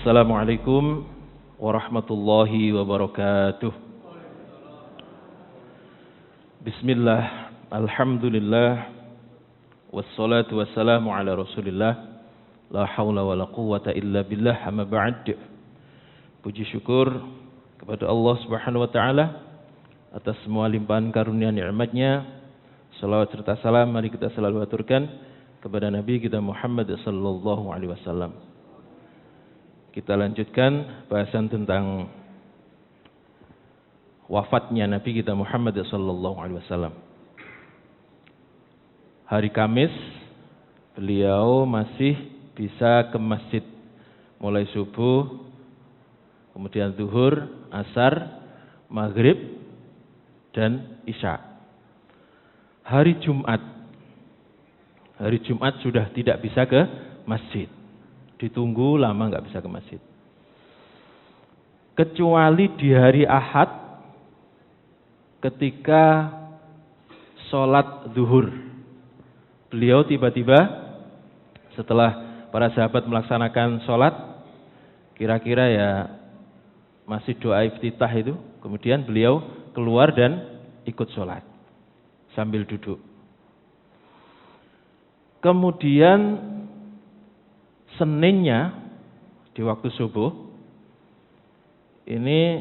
Assalamualaikum warahmatullahi wabarakatuh. Bismillah, alhamdulillah, wassalatu wassalamu ala rasulillah, la hawla wa la quwwata illa billah, amma ba'd. Puji syukur kepada Allah subhanahu wa ta'ala atas semua limpahan karunia nikmatnya. Salawat serta salam mari kita selalu aturkan kepada Nabi kita Muhammad sallallahu alaihi wasallam. Kita lanjutkan bahasan tentang wafatnya Nabi kita Muhammad sallallahu alaihi wasallam. Hari Kamis beliau masih bisa ke masjid mulai subuh, kemudian zuhur, asar, maghrib, dan isya. Hari Jumat sudah tidak bisa ke masjid. Ditunggu lama nggak bisa ke masjid. Kecuali di hari Ahad ketika sholat zuhur. Beliau tiba-tiba setelah para sahabat melaksanakan sholat, kira-kira ya masih doa iftitah itu, kemudian beliau keluar dan ikut sholat sambil duduk. Kemudian Seninnya di waktu subuh ini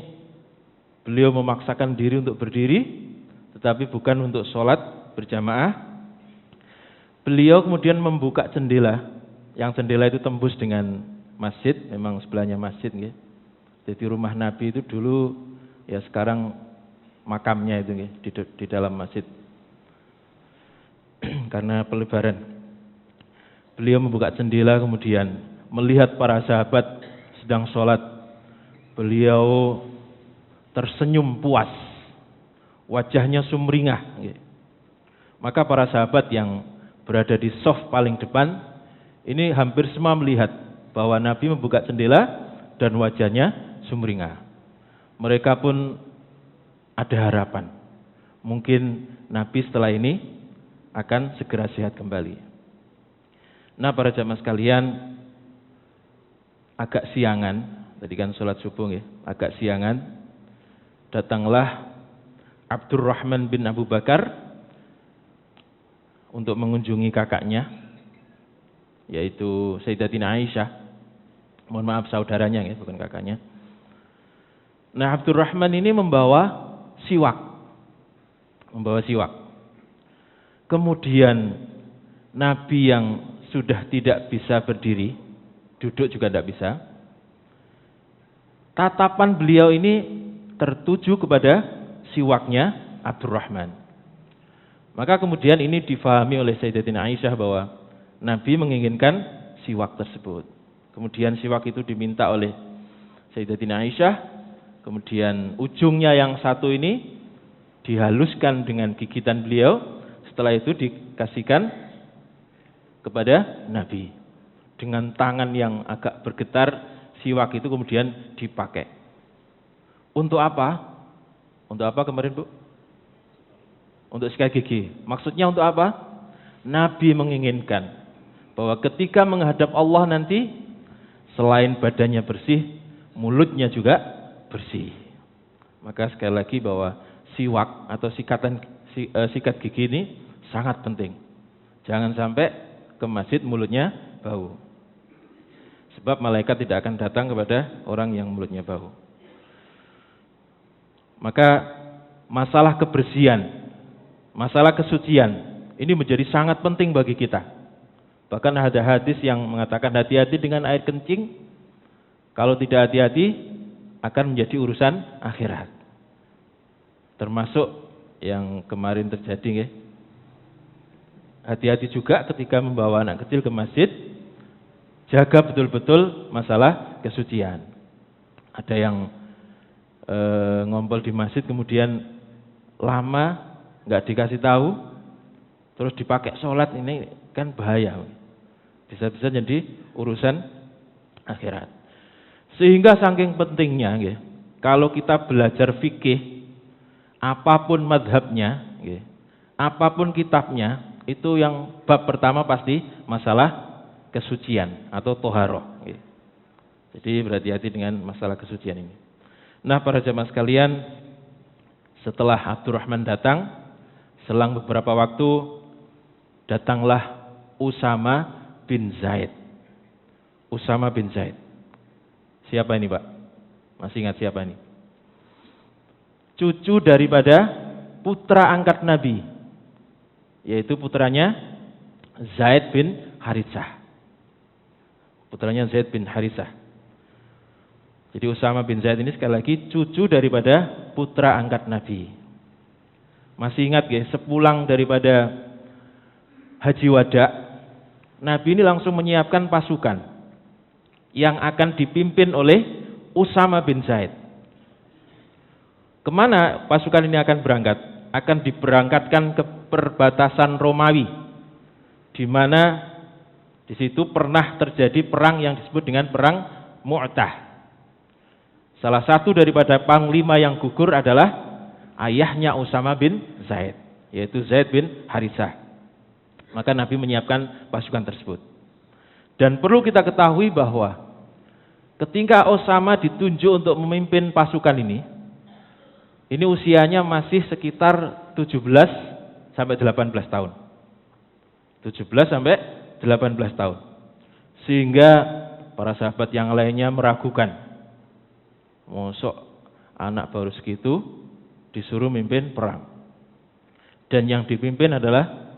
beliau memaksakan diri untuk berdiri, tetapi bukan untuk sholat berjamaah. Beliau kemudian membuka jendela, yang jendela itu tembus dengan masjid, memang sebelahnya masjid. Jadi rumah Nabi itu dulu, ya sekarang makamnya itu di dalam masjid karena pelebaran. Beliau membuka jendela kemudian melihat para sahabat sedang sholat. Beliau tersenyum puas, wajahnya sumringah. Maka para sahabat yang berada di shaf paling depan ini hampir semua melihat bahwa Nabi membuka jendela dan wajahnya sumringah. Mereka pun ada harapan, mungkin Nabi setelah ini akan segera sehat kembali. Nah, para jamaah sekalian, agak siangan, tadi kan sholat subuh ya, agak siangan, datanglah Abdurrahman bin Abu Bakar untuk mengunjungi kakaknya, yaitu Sayyidatina Aisyah. Mohon maaf, saudaranya ya, bukan kakaknya. Nah, Abdurrahman ini membawa siwak. Kemudian Nabi yang sudah tidak bisa berdiri, duduk juga tidak bisa. Tatapan beliau ini tertuju kepada siwaknya Abdurrahman. Maka kemudian ini difahami oleh Sayyidatina Aisyah bahwa Nabi menginginkan siwak tersebut. Kemudian siwak itu diminta oleh Sayyidatina Aisyah. Kemudian ujungnya yang satu ini dihaluskan dengan gigitan beliau. Setelah itu dikasihkan kepada Nabi. Dengan tangan yang agak bergetar, siwak itu kemudian dipakai. Untuk apa? Untuk apa kemarin, Bu? Untuk sikat gigi. Maksudnya untuk apa? Nabi menginginkan bahwa ketika menghadap Allah nanti, selain badannya bersih, mulutnya juga bersih. Maka sekali lagi bahwa siwak atau sikat gigi ini sangat penting. Jangan sampai ke masjid mulutnya bau. Sebab malaikat tidak akan datang kepada orang yang mulutnya bau. Maka masalah kebersihan, masalah kesucian ini menjadi sangat penting bagi kita. Bahkan ada hadis yang mengatakan hati-hati dengan air kencing. Kalau tidak hati-hati akan menjadi urusan akhirat. Termasuk yang kemarin terjadi ya. Hati-hati juga ketika membawa anak kecil ke masjid, jaga betul-betul masalah kesucian. Ada yang ngompol di masjid kemudian lama nggak dikasih tahu, terus dipakai sholat, ini kan bahaya. Bisa-bisa jadi urusan akhirat. Sehingga saking pentingnya, kalau kita belajar fikih, apapun madhabnya, apapun kitabnya, itu yang bab pertama pasti masalah kesucian atau toharoh. Jadi berhati-hati dengan masalah kesucian ini. Nah, para jamaah sekalian, setelah Abdurrahman datang, selang beberapa waktu datanglah Usama bin Zaid. Usama bin Zaid. Siapa ini, Pak? Masih ingat siapa ini? Cucu daripada putra angkat Nabi, yaitu putranya Zaid bin Haritsah. Putranya Zaid bin Haritsah. Jadi Usama bin Zaid ini sekali lagi cucu daripada putra angkat Nabi. Masih ingat ya, sepulang daripada Haji Wada, Nabi ini langsung menyiapkan pasukan yang akan dipimpin oleh Usama bin Zaid. Kemana pasukan ini akan berangkat? Akan diberangkatkan ke perbatasan Romawi, di mana di situ pernah terjadi perang yang disebut dengan perang Mu'tah. Salah satu daripada panglima yang gugur adalah ayahnya Usama bin Zaid, yaitu Zaid bin Haritsah. Maka Nabi menyiapkan pasukan tersebut. Dan perlu kita ketahui bahwa ketika Usama ditunjuk untuk memimpin pasukan ini usianya masih sekitar 17 sampai 18 tahun. 17 sampai 18 tahun. Sehingga para sahabat yang lainnya meragukan, mosok anak baru segitu disuruh mimpin perang. Dan yang dipimpin adalah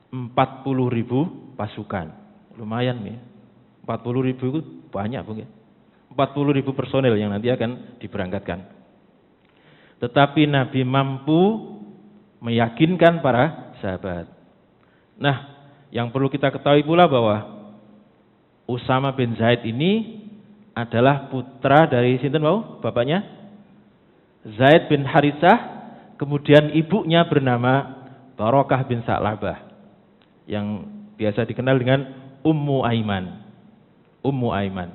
40.000 pasukan. Lumayan ya. 40.000 itu banyak, Bung ya. 40.000 personel yang nanti akan diberangkatkan. Tetapi Nabi mampu meyakinkan para sahabat. Nah, yang perlu kita ketahui pula bahwa Usama bin Zaid ini adalah putra dari sinten mau? Bapaknya Zaid bin Haritsah, kemudian ibunya bernama Barokah bin Sa'labah, yang biasa dikenal dengan Ummu Aiman. Ummu Aiman.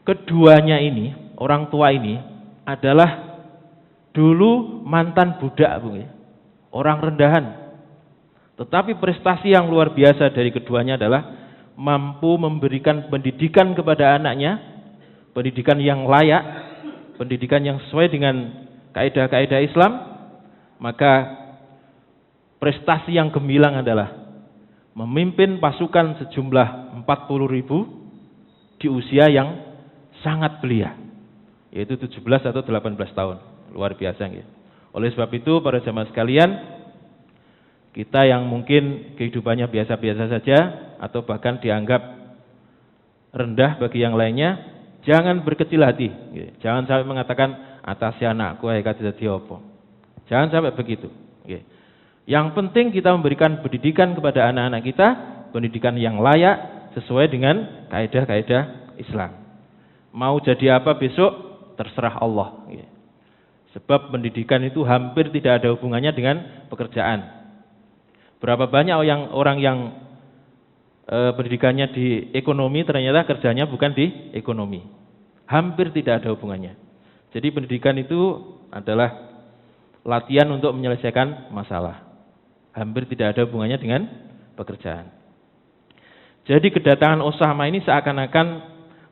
Keduanya ini, orang tua ini adalah dulu mantan budak, Bung ya. Orang rendahan. Tetapi prestasi yang luar biasa dari keduanya adalah mampu memberikan pendidikan kepada anaknya, pendidikan yang layak, pendidikan yang sesuai dengan kaidah-kaidah Islam. Maka prestasi yang gemilang adalah memimpin pasukan sejumlah 40.000 di usia yang sangat belia, yaitu 17 atau 18 tahun. Luar biasa ya. Oleh sebab itu para jamaah sekalian, kita yang mungkin kehidupannya biasa-biasa saja atau bahkan dianggap rendah bagi yang lainnya, jangan berkecil hati. Jangan sampai mengatakan atasnya anakku hakikat dadi apa. Jangan sampai begitu. Yang penting kita memberikan pendidikan kepada anak-anak kita, pendidikan yang layak sesuai dengan kaidah-kaidah Islam. Mau jadi apa besok terserah Allah. Sebab pendidikan itu hampir tidak ada hubungannya dengan pekerjaan. Berapa banyak orang yang pendidikannya di ekonomi ternyata kerjanya bukan di ekonomi. Hampir tidak ada hubungannya. Jadi pendidikan itu adalah latihan untuk menyelesaikan masalah. Hampir tidak ada hubungannya dengan pekerjaan. Jadi kedatangan Usama ini seakan-akan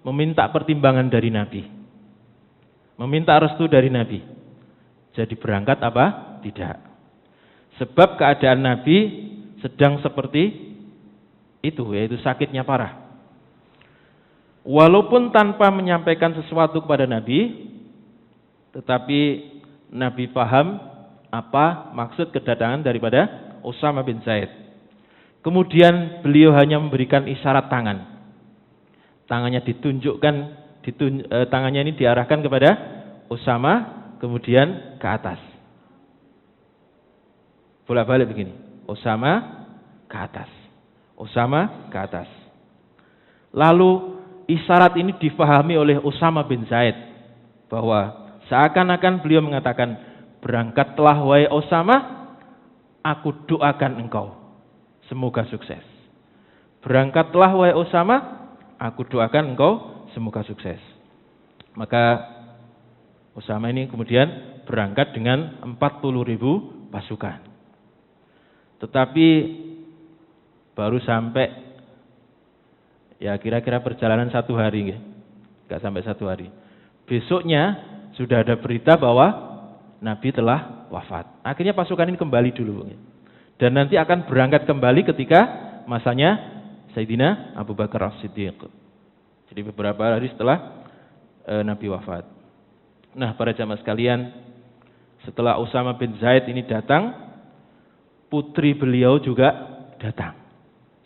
meminta pertimbangan dari Nabi. Meminta restu dari Nabi. Jadi berangkat apa? Tidak. Sebab keadaan Nabi sedang seperti itu, yaitu sakitnya parah. Walaupun tanpa menyampaikan sesuatu kepada Nabi, tetapi Nabi paham apa maksud kedatangan daripada Usama bin Zaid. Kemudian beliau hanya memberikan isyarat tangan. Tangannya ditunjukkan, tangannya ini diarahkan kepada Usama, kemudian ke atas. Bolak-balik begini, Usama ke atas, Usama ke atas. Lalu isyarat ini difahami oleh Usama bin Zaid bahwa seakan-akan beliau mengatakan, berangkatlah wahai Usama, aku doakan engkau, semoga sukses. Berangkatlah wahai Usama, aku doakan engkau, semoga sukses. Maka Usama ini kemudian berangkat dengan 40.000 pasukan. Tetapi baru sampai Ya kira-kira perjalanan 1 hari, nggak sampai 1 hari. Besoknya sudah ada berita bahwa Nabi telah wafat. Akhirnya pasukan ini kembali dulu. Dan nanti akan berangkat kembali ketika masanya Sayyidina Abu Bakar As-Siddiq. Jadi beberapa hari setelah Nabi wafat. Nah, para jamaah sekalian, setelah Usama bin Zaid ini datang, putri beliau juga datang.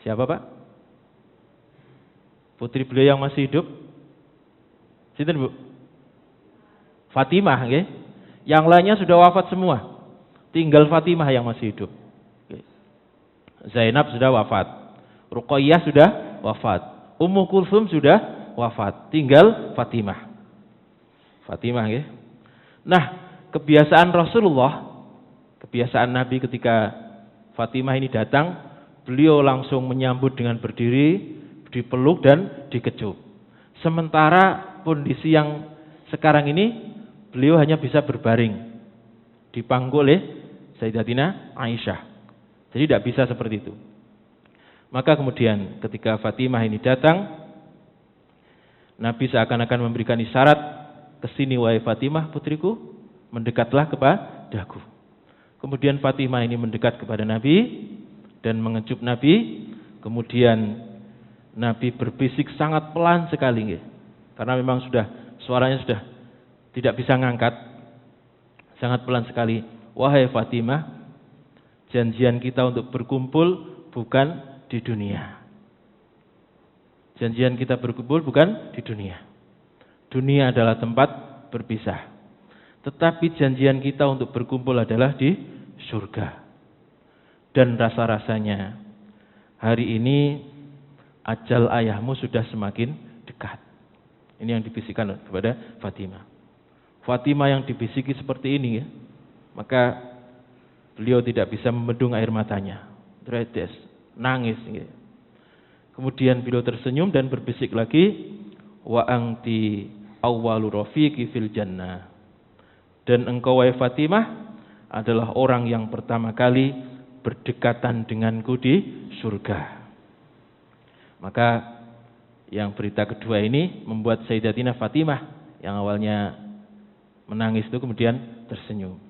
Siapa, Pak? Putri beliau yang masih hidup? Sinten, Bu? Fatimah, nggih. Yang lainnya sudah wafat semua. Tinggal Fatimah yang masih hidup. Zainab sudah wafat. Ruqayyah sudah wafat. Ummu Kulsum sudah wafat. Tinggal Fatimah. Fatimah, nggih. Nah, kebiasaan Rasulullah, kebiasaan Nabi ketika Fatimah ini datang, beliau langsung menyambut dengan berdiri, dipeluk dan dikecup. Sementara kondisi yang sekarang ini, beliau hanya bisa berbaring, dipangku oleh Sayyidatina Aisyah. Jadi tidak bisa seperti itu. Maka kemudian ketika Fatimah ini datang, Nabi seakan-akan memberikan isyarat, kesini wahai Fatimah putriku, mendekatlah kepadaku. Kemudian Fatimah ini mendekat kepada Nabi dan mengecup Nabi. Kemudian Nabi berbisik sangat pelan sekali, karena memang suaranya sudah tidak bisa ngangkat, sangat pelan sekali. Wahai Fatimah, janjian kita untuk berkumpul bukan di dunia. Janjian kita berkumpul bukan di dunia. Dunia adalah tempat berpisah. Tetapi janjian kita untuk berkumpul adalah di surga. Dan rasa-rasanya hari ini ajal ayahmu sudah semakin dekat. Ini yang dibisikkan kepada Fatimah. Fatimah yang dibisiki seperti ini, maka beliau tidak bisa membendung air matanya. Dredes, nangis. Kemudian beliau tersenyum dan berbisik lagi, wa anti awwalu rafiqi fil jannah. Dan engkau wahai Fatimah adalah orang yang pertama kali berdekatan denganku di surga. Maka yang berita kedua ini membuat Sayyidatina Fatimah yang awalnya menangis itu kemudian tersenyum.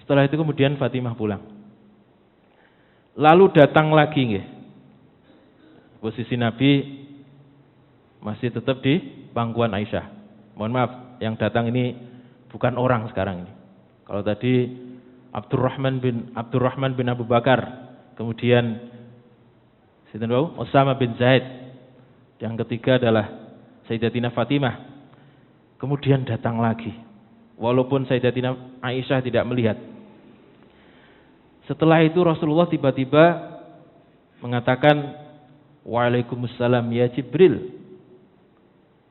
Setelah itu kemudian Fatimah pulang. Lalu datang lagi, posisi Nabi masih tetap di pangkuan Aisyah. Mohon maaf, yang datang ini bukan orang sekarang ini. Kalau tadi Abdurrahman bin Abu Bakar, kemudian Usama bin Zaid, yang ketiga adalah Sayyidatina Fatimah. Kemudian datang lagi, walaupun Sayyidatina Aisyah tidak melihat. Setelah itu Rasulullah tiba-tiba mengatakan, Waalaikumsalam ya Jibril.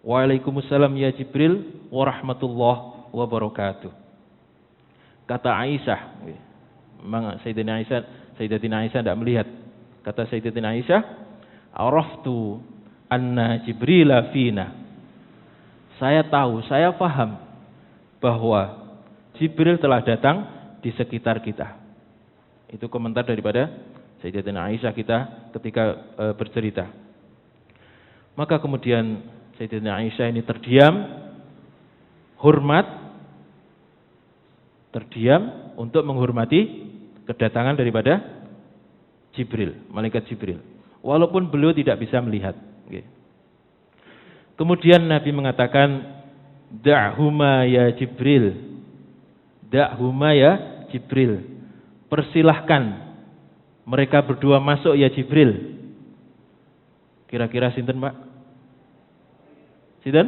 Waalaikumsalam ya Jibril warahmatullahi wabarakatuh. Kata Aisyah, memang Sayyidatina Aisyah tidak melihat. Kata Sayyidatina Aisyah, araftu anna Jibrila fina. Saya tahu, saya paham bahwa Jibril telah datang di sekitar kita. Itu komentar daripada Sayyidatina Aisyah kita ketika bercerita. Maka kemudian Sayyidatina Aisyah ini terdiam, terdiam untuk menghormati kedatangan daripada Jibril, malaikat Jibril. Walaupun beliau tidak bisa melihat. Kemudian Nabi mengatakan, Da'huma ya Jibril. Da'huma ya Jibril. Persilahkan mereka berdua masuk ya Jibril. Kira-kira sinten, Pak? Sinten?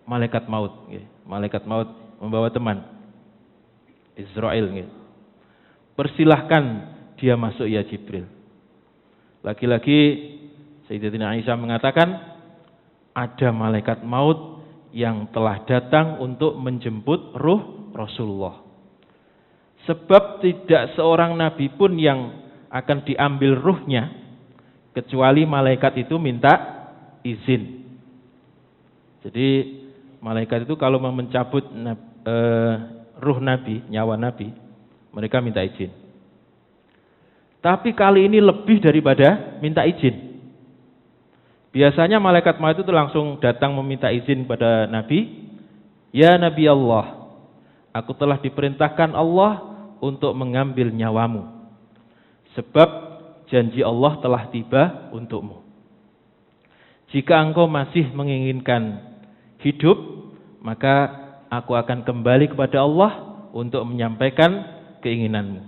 Malaikat maut. Malaikat maut membawa teman. Israel. Persilahkan dia masuk ya Jibril. Lagi-lagi Sayyidatina Aisyah mengatakan, ada malaikat maut yang telah datang untuk menjemput ruh Rasulullah. Sebab tidak seorang nabi pun yang akan diambil ruhnya kecuali malaikat itu minta izin. Jadi malaikat itu kalau mau mencabut ruh nabi, nyawa nabi, mereka minta izin. Tapi kali ini lebih daripada minta izin. Biasanya malaikat maut itu langsung datang meminta izin kepada Nabi. Ya Nabi Allah, aku telah diperintahkan Allah untuk mengambil nyawamu. Sebab janji Allah telah tiba untukmu. Jika engkau masih menginginkan hidup, maka aku akan kembali kepada Allah untuk menyampaikan keinginanmu.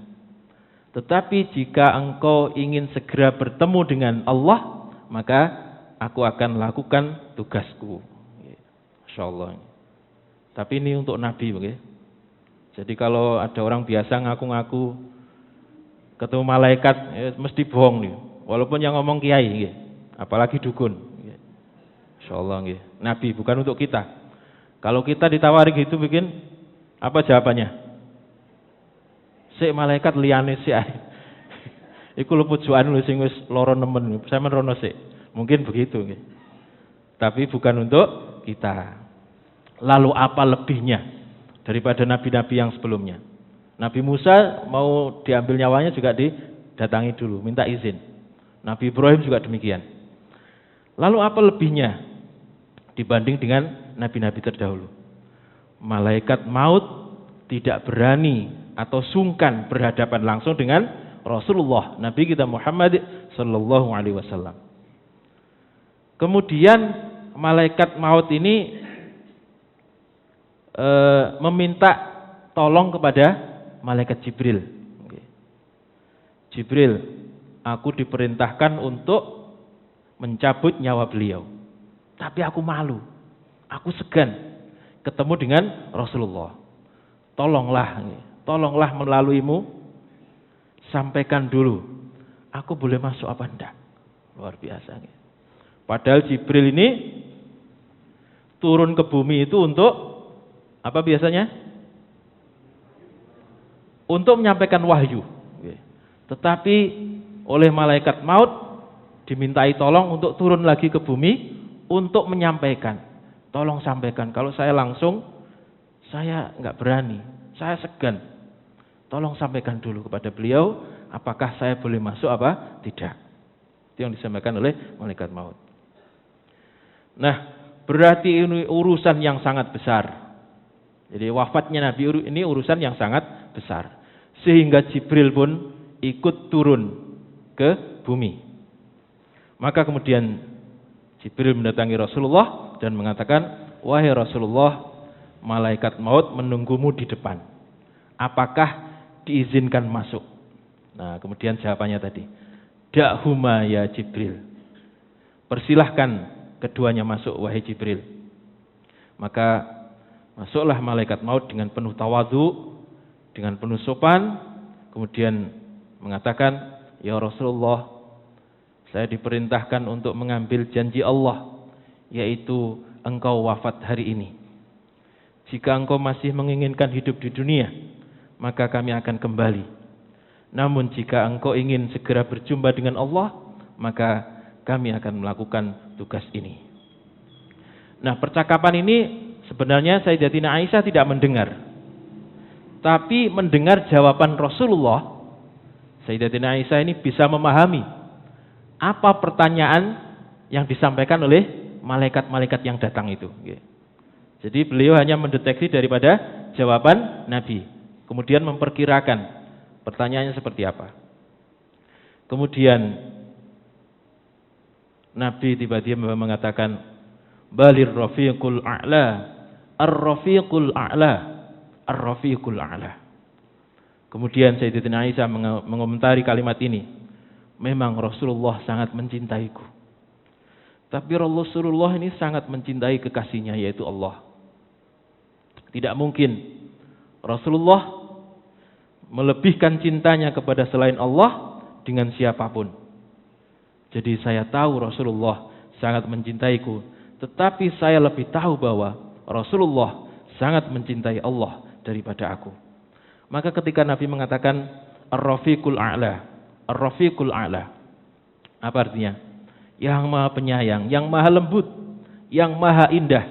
Tetapi jika engkau ingin segera bertemu dengan Allah, maka aku akan lakukan tugasku. Insyaallah. Tapi ini untuk Nabi, okay? Jadi kalau ada orang biasa ngaku-ngaku ketemu malaikat, mesti bohong nih. Walaupun yang ngomong kiai, okay? Apalagi dukun. Okay? Insyaallah, okay? Nabi bukan untuk kita. Kalau kita ditawari gitu bikin, apa jawabannya? Sik malaikat liyane sik ae. Iku lho pujukan lho sing wis lara nemen. Saya merono sik. Mungkin begitu, okay? Tapi bukan untuk kita. Lalu apa lebihnya daripada nabi-nabi yang sebelumnya? Nabi Musa mau diambil nyawanya juga didatangi dulu, minta izin. Nabi Ibrahim juga demikian. Lalu apa lebihnya dibanding dengan nabi-nabi terdahulu? Malaikat maut tidak berani atau sungkan berhadapan langsung dengan Rasulullah, Nabi kita Muhammad sallallahu alaihi wasallam. Kemudian malaikat maut ini meminta tolong kepada malaikat Jibril. Jibril, aku diperintahkan untuk mencabut nyawa beliau. Tapi aku malu, aku segan ketemu dengan Rasulullah. Tolonglah melaluimu, sampaikan dulu, aku boleh masuk apa enggak? Luar biasa. Padahal Jibril ini turun ke bumi itu untuk apa biasanya? Untuk menyampaikan wahyu. Tetapi oleh malaikat maut dimintai tolong untuk turun lagi ke bumi untuk menyampaikan. Tolong sampaikan. Kalau saya langsung, saya nggak berani, saya segan. Tolong sampaikan dulu kepada beliau, apakah saya boleh masuk apa tidak. Itu yang disampaikan oleh malaikat maut. Nah, berarti ini urusan yang sangat besar. Jadi wafatnya Nabi ini urusan yang sangat besar. Sehingga Jibril pun ikut turun ke bumi. Maka kemudian Jibril mendatangi Rasulullah dan mengatakan, wahai Rasulullah, malaikat maut menunggumu di depan. Apakah diizinkan masuk? Nah, kemudian jawabannya tadi, da'huma ya Jibril. Persilahkan keduanya masuk, wahai Jibril. Maka masuklah malaikat maut dengan penuh tawadhu, dengan penuh sopan, kemudian mengatakan, ya Rasulullah, saya diperintahkan untuk mengambil janji Allah, yaitu engkau wafat hari ini. Jika engkau masih menginginkan hidup di dunia, maka kami akan kembali. Namun jika engkau ingin segera berjumpa dengan Allah, maka kami akan melakukan tugas ini. Nah, percakapan ini sebenarnya Sayyidatina Aisyah tidak mendengar, tapi mendengar jawaban Rasulullah. Sayyidatina Aisyah ini bisa memahami apa pertanyaan yang disampaikan oleh malaikat-malaikat yang datang itu. Jadi beliau hanya mendeteksi daripada jawaban Nabi, kemudian memperkirakan pertanyaannya seperti apa. Kemudian Nabi tiba-tiba mengatakan, balir rafiqul a'la, ar-rafiqul a'la, ar-rafiqul a'la. Kemudian Sayyidatina Aisyah mengomentari kalimat ini, memang Rasulullah sangat mencintaiku. Tapi Rasulullah ini sangat mencintai kekasihnya, yaitu Allah. Tidak mungkin Rasulullah melebihkan cintanya kepada selain Allah dengan siapapun. Jadi saya tahu Rasulullah sangat mencintaiku, tetapi saya lebih tahu bahwa Rasulullah sangat mencintai Allah daripada aku. Maka ketika Nabi mengatakan Ar-Rafiqul A'la, Ar-Rafiqul A'la, apa artinya? Yang maha penyayang, yang maha lembut, yang maha indah,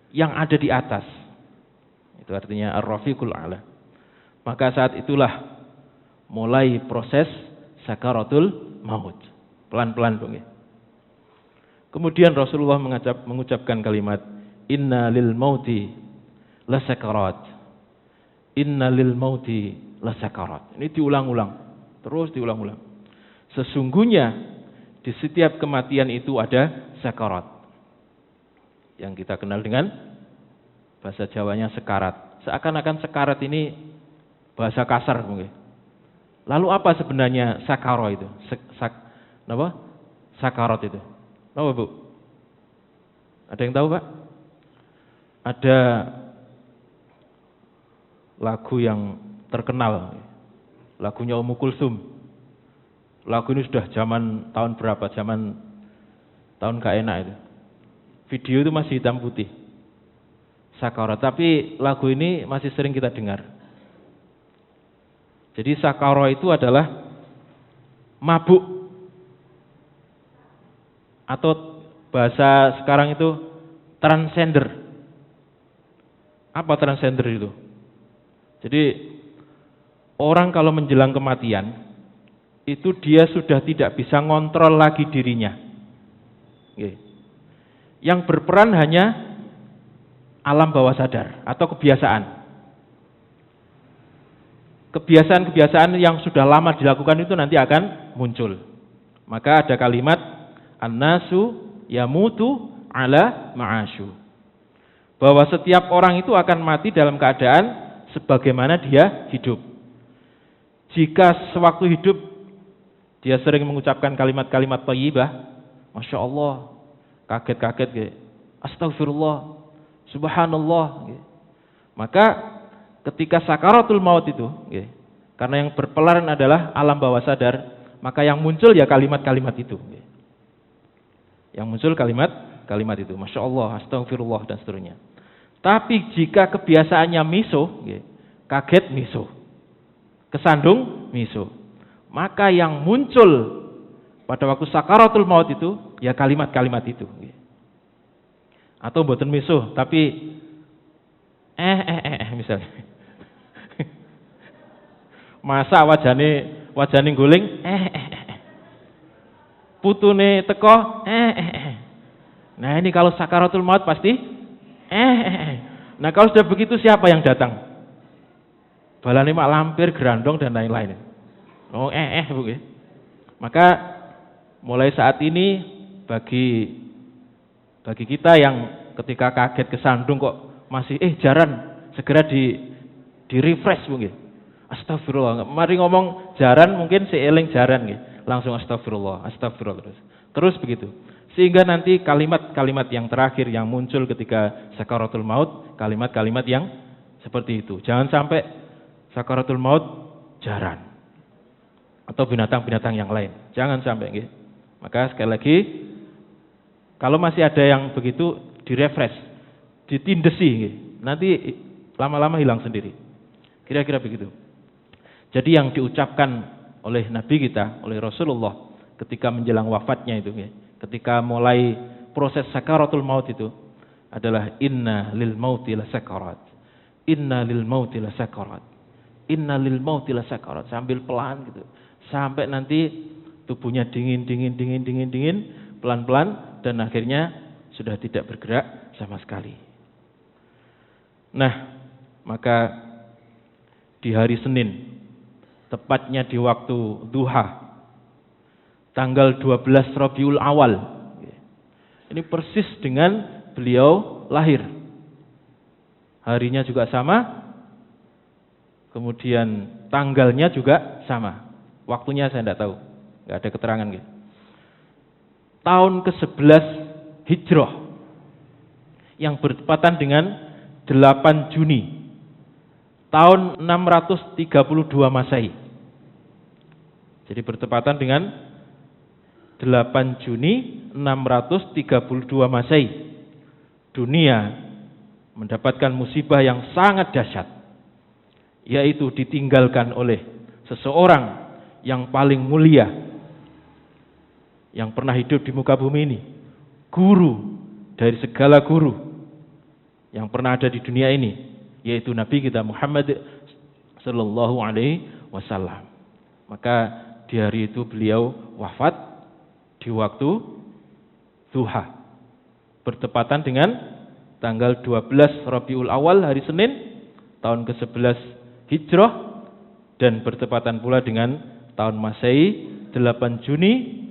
yang ada di atas. Itu artinya Ar-Rafiqul A'la. Maka saat itulah mulai proses sakaratul maut. Pelan-pelan, Bung. Kemudian Rasulullah mengucapkan kalimat inna lil mauti lasakarat. Inna lil mauti lasakarat. Ini diulang-ulang, terus diulang-ulang. Sesungguhnya di setiap kematian itu ada sakarat. Yang kita kenal dengan bahasa Jawanya sekarat. Seakan-akan sekarat ini bahasa kasar mungkin. Lalu apa sebenarnya sakaro itu? Sakarat itu. Tahu Bu? Ada yang tahu Pak? Ada lagu yang terkenal, lagunya Ummu Kulsum. Lagu ini sudah zaman tahun berapa? Zaman tahun gak enak itu. Video itu masih hitam putih. Sakarat. Tapi lagu ini masih sering kita dengar. Jadi sakaro itu adalah mabuk. Atau bahasa sekarang itu transgender. Apa transgender itu? Jadi orang kalau menjelang kematian itu dia sudah tidak bisa ngontrol lagi dirinya. Yang berperan hanya alam bawah sadar atau kebiasaan. Kebiasaan-kebiasaan yang sudah lama dilakukan itu nanti akan muncul. Maka ada kalimat an-nasu yamutu ala ma'asyu. Bahwa setiap orang itu akan mati dalam keadaan sebagaimana dia hidup. Jika sewaktu hidup dia sering mengucapkan kalimat-kalimat thayyibah, Masya Allah, kaget-kaget, astagfirullah, subhanallah, maka ketika sakaratul maut itu, karena yang berpelaran adalah alam bawah sadar, maka yang muncul ya kalimat-kalimat itu. Yang muncul kalimat itu, Masya Allah, astagfirullah, dan seterusnya. Tapi jika kebiasaannya miso, kaget miso, kesandung miso, maka yang muncul pada waktu sakaratul maut itu, ya kalimat-kalimat itu. Atau mboten miso, tapi misalnya. Masa wajane guling, putune teko, Nah ini kalau sakaratul maut pasti, Nah kalau sudah begitu siapa yang datang? Balane mak lampir, gerandong dan lain-lain. Oh Bu. Maka mulai saat ini bagi kita yang ketika kaget kesandung kok masih jaran, segera di refresh mungkin. Astagfirullah. Mari ngomong jaran mungkin seeling jaran nggih. Langsung astagfirullah terus begitu. Sehingga nanti kalimat-kalimat yang terakhir yang muncul ketika sakaratul maut, kalimat-kalimat yang seperti itu. Jangan sampai sakaratul maut jaran atau binatang-binatang yang lain. Jangan sampai nggih. Maka sekali lagi kalau masih ada yang begitu direfresh, ditindesi nggih. Nanti lama-lama hilang sendiri. Kira-kira begitu. Jadi yang diucapkan oleh Nabi kita, oleh Rasulullah ketika menjelang wafatnya itu, ketika mulai proses sakaratul maut itu adalah inna lil mauti lasakarat. Inna lil mauti lasakarat. Inna lil mauti lasakarat, sambil pelan gitu. Sampai nanti tubuhnya dingin, pelan-pelan dan akhirnya sudah tidak bergerak sama sekali. Nah, maka di hari Senin, tepatnya di waktu duha, tanggal 12 Rabiul Awal. Ini persis dengan beliau lahir. Harinya juga sama, kemudian tanggalnya juga sama. Waktunya saya tidak tahu, nggak ada keterangan. Tahun ke-11 Hijrah, yang bertepatan dengan 8 Juni, tahun 632 Masehi. Jadi bertepatan dengan 8 Juni 632 Masehi. Dunia mendapatkan musibah yang sangat dahsyat, yaitu ditinggalkan oleh seseorang yang paling mulia yang pernah hidup di muka bumi ini, guru dari segala guru yang pernah ada di dunia ini, yaitu Nabi kita Muhammad sallallahu alaihi wasallam. Maka di hari itu beliau wafat di waktu duha. Bertepatan dengan tanggal 12 Rabiul Awal hari Senin tahun ke-11 Hijrah dan bertepatan pula dengan tahun Masehi 8 Juni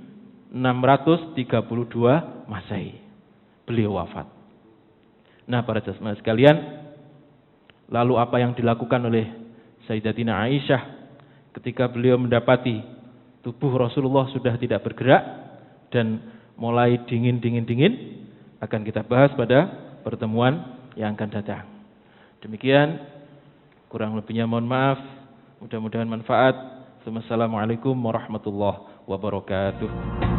632 Masehi. Beliau wafat. Nah, para jemaah sekalian, lalu apa yang dilakukan oleh Sayyidatina Aisyah ketika beliau mendapati tubuh Rasulullah sudah tidak bergerak dan mulai dingin, akan kita bahas pada pertemuan yang akan datang. Demikian, kurang lebihnya mohon maaf, mudah-mudahan manfaat. Wassalamualaikum warahmatullahi wabarakatuh.